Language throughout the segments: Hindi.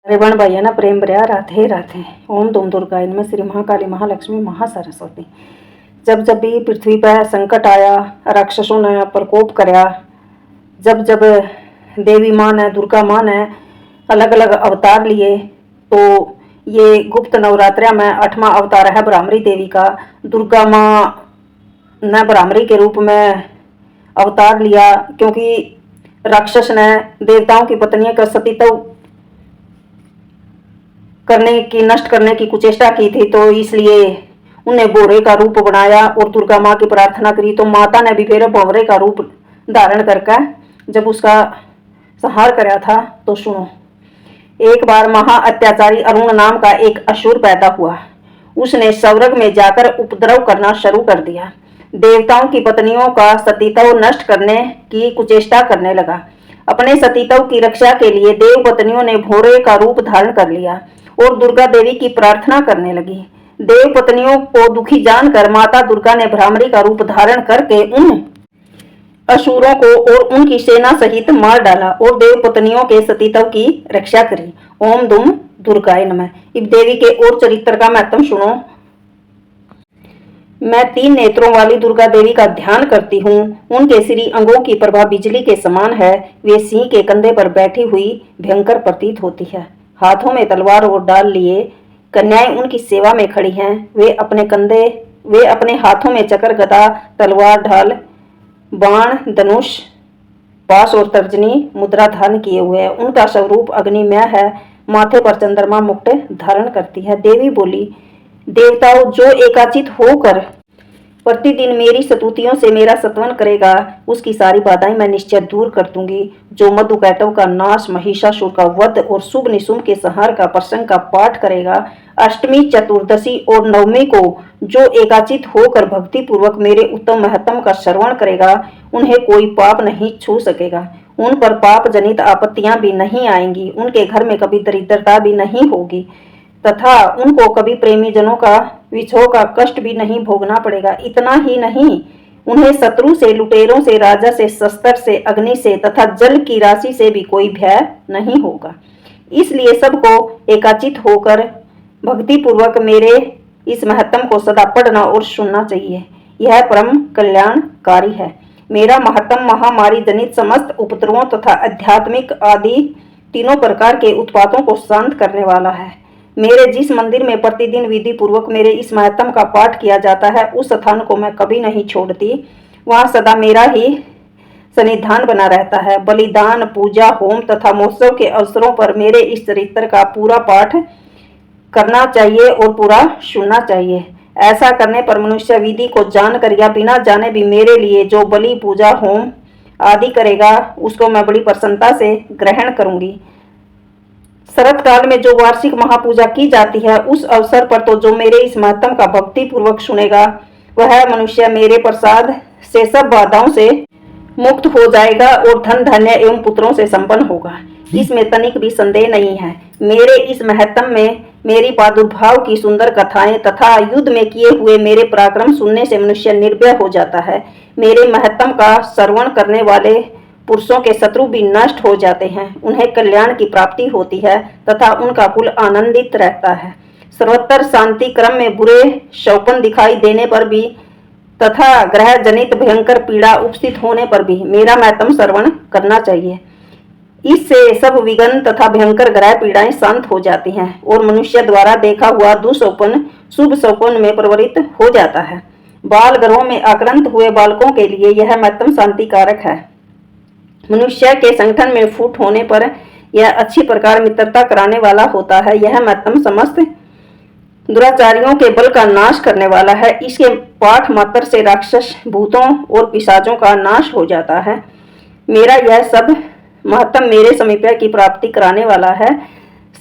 रेवण भाई ना प्रेम भरिया राधे राधे। ओम दुम दुर्गा इनमें श्री महाकाली महालक्ष्मी महासरस्वती। जब जब भी पृथ्वी पर संकट आया, राक्षसों ने प्रकोप कराया, जब जब देवी माँ ने, दुर्गा माँ ने अलग अलग अवतार लिए, तो ये गुप्त नवरात्रि में 8वां अवतार है ब्राह्मणी देवी का। दुर्गा माँ ने ब्राह्मणी के रूप में अवतार लिया, क्योंकि राक्षस ने देवताओं की पत्नियों का सतीत्व करने की, नष्ट करने की कुचेष्टा की थी, तो इसलिए उन्हें भौरे का रूप बनाया और दुर्गा माँ की प्रार्थना करी। तो माता ने भी फिर भौरे का रूप धारण करके जब उसका संहार कराया था, तो सुनो। एक बार महा अत्याचारी अरुण नाम का एक असुर पैदा हुआ। उसने स्वर्ग में जाकर उपद्रव करना शुरू कर दिया। देवताओं की पत्नियों का सतीत्व नष्ट करने की कुचेष्टा करने लगा। अपने सतीत्व की रक्षा के लिए देव पत्नियों ने भौरे का रूप धारण कर लिया और दुर्गा देवी की प्रार्थना करने लगी। देव पत्नियों को दुखी जानकर माता दुर्गा ने ब्राह्मणी का रूप धारण करके उन असुरों को और उनकी सेना सहित मार डाला और देव पत्नियों के सतीत्व की रक्षा करी। ओम दुम दुर्गाय नमः। इस देवी के और चरित्र का महत्व सुनो। मैं 3 नेत्रों वाली दुर्गा देवी का ध्यान करती हूँ। उनके श्री अंगों की प्रभा बिजली के समान है। वे सिंह के कंधे पर बैठी हुई भयंकर प्रतीत होती है। हाथों में तलवार और डाल लिए कन्याएं उनकी सेवा में खड़ी हैं। वे अपने हाथों में चक्र, गदा, तलवार, ढाल, बाण, धनुष, पाश और तर्जनी मुद्रा धारण किए हुए हैं। उनका स्वरूप अग्निमय है। माथे पर चंद्रमा मुकुट धारण करती है। देवी बोली, देवताओं, जो एकाचित होकर प्रतिदिन मेरी स्तुतियों से मेरा स्तवन करेगा, उसकी सारी बाधाएं मैं निश्चय दूर कर दूंगी। जो मधुकैटव का नाश, महिषासुर का वध और शुभ निशुंभ के संहार का प्रसंग का पाठ करेगा, अष्टमी, चतुर्दशी और नवमी को जो एकाचित होकर भक्ति पूर्वक मेरे उत्तम महत्म का श्रवण करेगा, उन्हें कोई पाप नहीं छू सकेगा। उन पर पाप जनित आपत्तियां भी नहीं आएंगी। उनके घर में कभी दरिद्रता भी नहीं होगी तथा उनको कभी प्रेमी जनों का विछोह का कष्ट भी नहीं भोगना पड़ेगा। इतना ही नहीं, उन्हें शत्रु से, लुटेरों से, राजा से, शस्त्र से, अग्नि से तथा जल की राशि से भी कोई भय नहीं होगा। इसलिए सबको एकाचित होकर भक्ति पूर्वक मेरे इस महत्म को सदा पढ़ना और सुनना चाहिए। यह परम कल्याणकारी है। मेरा महत्म महामारी जनित समस्त उपद्रवों तथा आध्यात्मिक आदि तीनों प्रकार के उत्पातों को शांत करने वाला है। मेरे जिस मंदिर में प्रतिदिन विधि पूर्वक मेरे इस महत्म का पाठ किया जाता है, उस स्थान को मैं कभी नहीं छोड़ती। वहाँ सदा मेरा ही सन्निधान बना रहता है। बलिदान, पूजा, होम तथा महोत्सव के अवसरों पर मेरे इस चरित्र का पूरा पाठ करना चाहिए और पूरा सुनना चाहिए। ऐसा करने पर मनुष्य विधि को जानकर या बिना जाने भी मेरे लिए जो बलि, पूजा, होम आदि करेगा, उसको मैं बड़ी प्रसन्नता से ग्रहण करूंगी। शरत काल में जो वार्षिक महापूजा की जाती है, उस अवसर पर तो जो मेरे इस महत्म का भक्ति पूर्वक सुनेगा, वह मनुष्य मेरे प्रसाद से सब बाधाओं से मुक्त हो जाएगा और धन, धान्य एवं पुत्रों से संपन्न होगा। इसमें तनिक भी संदेह नहीं है। मेरे इस महत्म में मेरी प्रादुर्भाव की सुंदर कथाएं तथा युद्ध में किए हुए मेरे पराक्रम सुनने से मनुष्य निर्भय हो जाता है। मेरे महत्म का श्रवण करने वाले पुरुषों के शत्रु भी नष्ट हो जाते हैं। उन्हें कल्याण की प्राप्ति होती है तथा उनका कुल आनंदित रहता है। सर्वत्र शांति क्रम में बुरे शौपन दिखाई देने पर भी तथा ग्रह जनित भयंकर पीड़ा उपस्थित होने पर भी मेरा महत्म श्रवण करना चाहिए। इससे सब विघ्न तथा भयंकर ग्रह पीड़ाएं शांत हो जाती हैं और मनुष्य द्वारा देखा हुआ दुःस्वप्न शुभ स्वप्न में परिवर्तित हो जाता है। बाल गर्भों में आक्रांत हुए बालकों के लिए यह महत्म शांतिकारक है। मनुष्य के संगठन में फूट होने पर यह अच्छी प्रकार मित्रता कराने वाला होता है। यह महत्म समस्त दुराचारियों के बल का नाश करने वाला है। इसके पाठ मात्र से राक्षस, भूतों और पिशाचों का नाश हो जाता है। मेरा यह सब महत्म मेरे समीप की प्राप्ति कराने वाला है।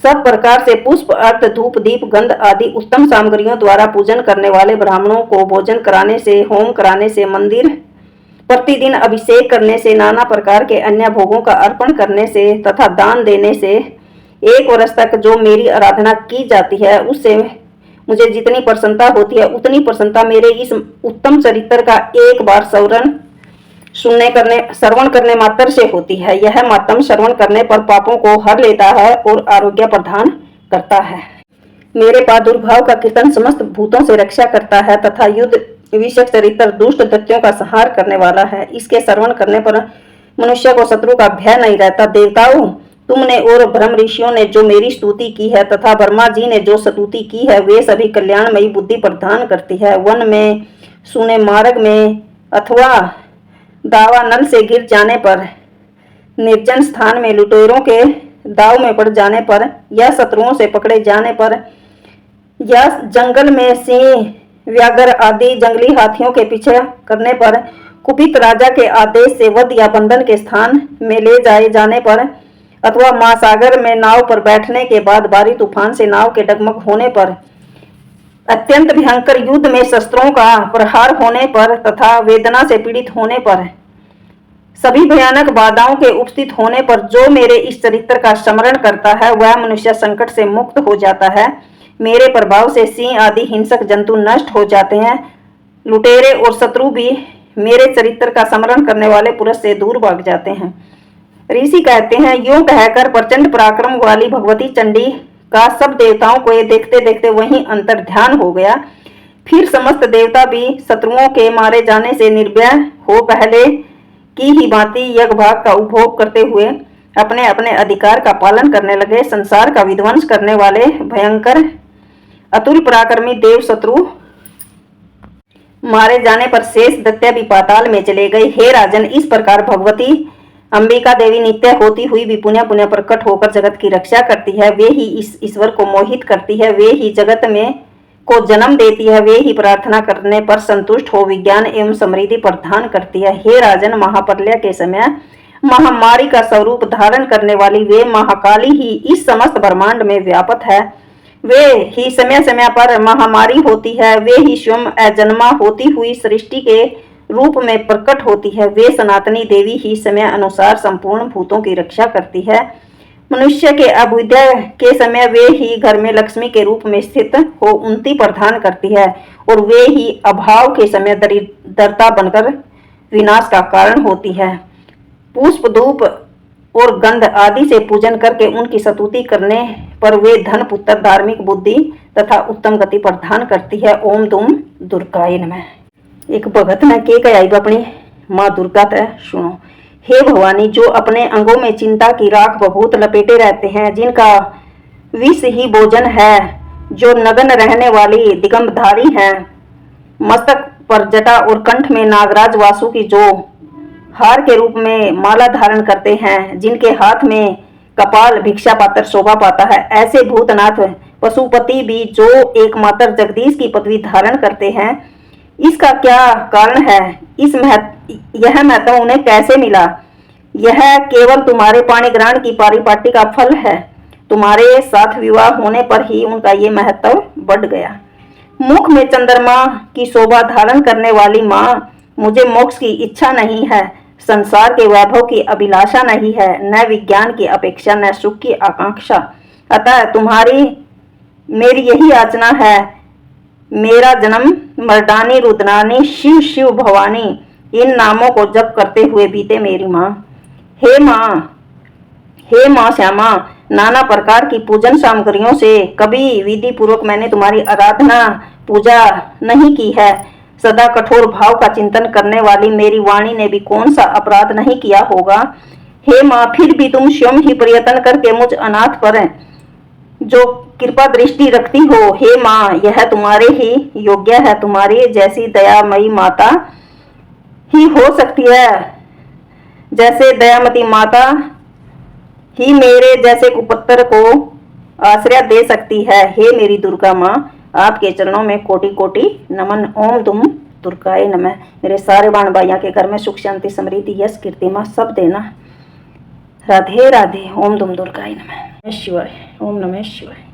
सब प्रकार से पुष्प, अर्थ, धूप, दीप, गंध आदि उत्तम सामग्रियों द्वारा पूजन करने वाले ब्राह्मणों को भोजन कराने से, होम कराने से, मंदिर प्रतिदिन अभिषेक करने से, नाना प्रकार के अन्य भोगों का अर्पण करने से तथा दान देने से 1 वर्ष तक जो मेरी आराधना की जाती है, उससे मुझे जितनी प्रसन्नता होती है, उतनी प्रसन्नता मेरे इस उत्तम चरित्र का एक बार श्रवण करने मात्र से होती है। यह मातम श्रवण करने पर पापों को हर लेता है और आरोग्य प्रदान करता है। मेरे प्रादुर्भाव का कीर्तन समस्त भूतों से रक्षा करता है तथा युद्ध विषयक चरित्र दुष्ट दैत्यों का संहार करने वाला है। इसके श्रवण करने पर मनुष्य को शत्रु का भय नहीं रहता। देवताओं, तुमने और ब्रह्म ऋषियों ने जो मेरी स्तुति की है तथा ब्रह्मा जी ने जो स्तुति की है, वे सभी कल्याणमयी बुद्धि प्रदान करती है। वन में, सुने मार्ग में अथवा दावानल से गिर जाने पर, निर्जन स्थान में लुटेरों के दाव में पड़ जाने पर, या शत्रुओं से पकड़े जाने पर, या जंगल में सिंह, व्याघ्र आदि जंगली हाथियों के पीछे करने पर, कुपित राजा के आदेश से वध या बंधन के स्थान में ले जाए जाने पर, अथवा महासागर में नाव पर बैठने के बाद भारी तूफान से नाव के डगमग होने पर, अत्यंत भयंकर युद्ध में शस्त्रों का प्रहार होने पर तथा वेदना से पीड़ित होने पर, सभी भयानक बाधाओं के उपस्थित होने पर जो मेरे इस चरित्र का स्मरण करता है, वह मनुष्य संकट से मुक्त हो जाता है। मेरे प्रभाव से सिंह आदि हिंसक जंतु नष्ट हो जाते हैं। लुटेरे और शत्रु भी मेरे चरित्र का स्मरण करने वाले पुरुष से दूर भाग जाते हैं। ऋषि कहते हैं, यूं कहकर प्रचंड पराक्रम वाली भगवती चंडी का सब देवताओं को ये देखते देखते वहीं अंतर ध्यान हो गया। फिर समस्त देवता भी शत्रुओं के मारे जाने से निर्भय हो पहले की ही भांति यज्ञ भाग का उपभोग करते हुए अपने अपने अधिकार का पालन करने लगे। संसार का विध्वंस करने वाले भयंकर अतुल पराक्रमी देव शत्रु मारे जाने पर शेष दैत्य भी पाताल में चले गए। हे राजन, इस प्रकार भगवती अंबिका देवी नित्य होती हुई भी पुनः पुनः प्रकट होकर जगत की रक्षा करती है। वे ही इस ईश्वर को मोहित करती है, वे ही जगत में को जन्म देती है, वे ही प्रार्थना करने पर संतुष्ट हो विज्ञान एवं समृद्धि प्रदान करती है। हे राजन, महाप्रलय के समय महामारी का स्वरूप धारण करने वाली वे महाकाली ही इस समस्त ब्रह्मांड में व्यापक है। वे ही समय समय पर महामारी होती है, वे ही स्वयं अजन्मा होती हुई सृष्टि के रूप में प्रकट होती है। वे सनातनी देवी ही समय अनुसार संपूर्ण भूतों की रक्षा करती है। मनुष्य के अभ्युदय के समय वे ही घर में लक्ष्मी के रूप में स्थित हो उन्नति प्रदान करती है, और वे ही अभाव के समय दरिद्रता बनकर विनाश का कारण होती है। पुष्प, धूप और गंध आदि से पूजन करके उनकी स्तुति करने पर वे धन, पुत्र, धार्मिक बुद्धि तथा उत्तम गति प्रदान करती है। ओम दुम दुर्गाय नमः। एक भगत ने के कही अपनी माँ दुर्गा तय सुनो। हे भवानी, जो अपने अंगों में चिंता की राख बभूत लपेटे रहते हैं, जिनका विष ही भोजन है, जो नग्न रहने वाली दिगंबधारी है, मस्तक पर जटा और कंठ में नागराज वासु की जो हार के रूप में माला धारण करते हैं, जिनके हाथ में कपाल भिक्षा पात्र शोभा पाता है, ऐसे भूतनाथ पशुपति भी जो एकमात्र जगदीश की पदवी धारण करते हैं, इसका क्या कारण है? यह महत्व उन्हें कैसे मिला? यह केवल तुम्हारे पाणी ग्रहण की पारिपाटी का फल है। तुम्हारे साथ विवाह होने पर ही उनका ये महत्व बढ़ गया। मुख में चंद्रमा की शोभा धारण करने वाली माँ, मुझे मोक्ष की इच्छा नहीं है, संसार के वैभव की अभिलाषा नहीं है, न विज्ञान की अपेक्षा, न सुख की आकांक्षा। अतः तुम्हारी मेरी यही याचना है, मेरा जन्म मर्दानी, रुद्रानी, शिव शिव भवानी इन नामों को जप करते हुए बीते मेरी माँ। हे माँ श्यामा, नाना प्रकार की पूजन सामग्रियों से कभी विधि पूर्वक मैंने तुम्हारी आराधना पूजा नहीं की है। सदा कठोर भाव का चिंतन करने वाली मेरी वाणी ने भी कौन सा अपराध नहीं किया होगा। हे माँ, फिर भी तुम स्वयं ही प्रयत्न करके मुझ अनाथ पर जो कृपा दृष्टि रखती हो। हे माँ, यह तुम्हारे ही योग्य है। तुम्हारी जैसी दयामयी माता ही हो सकती है, जैसे दयामती माता ही मेरे जैसे कुपुत्र को आश्रय दे सकती है। हे मेरी दुर्गा माँ, आपके चरणों में कोटि कोटि नमन। ओम दुम दुर्गाय नमः। मेरे सारे बाण भाइयों के घर में सुख शांति समृद्धि यश कीर्ति माँ सब देना। राधे राधे। ओम दुम दुर्गाय नमः। शिवाय। ओम नमः शिवाय।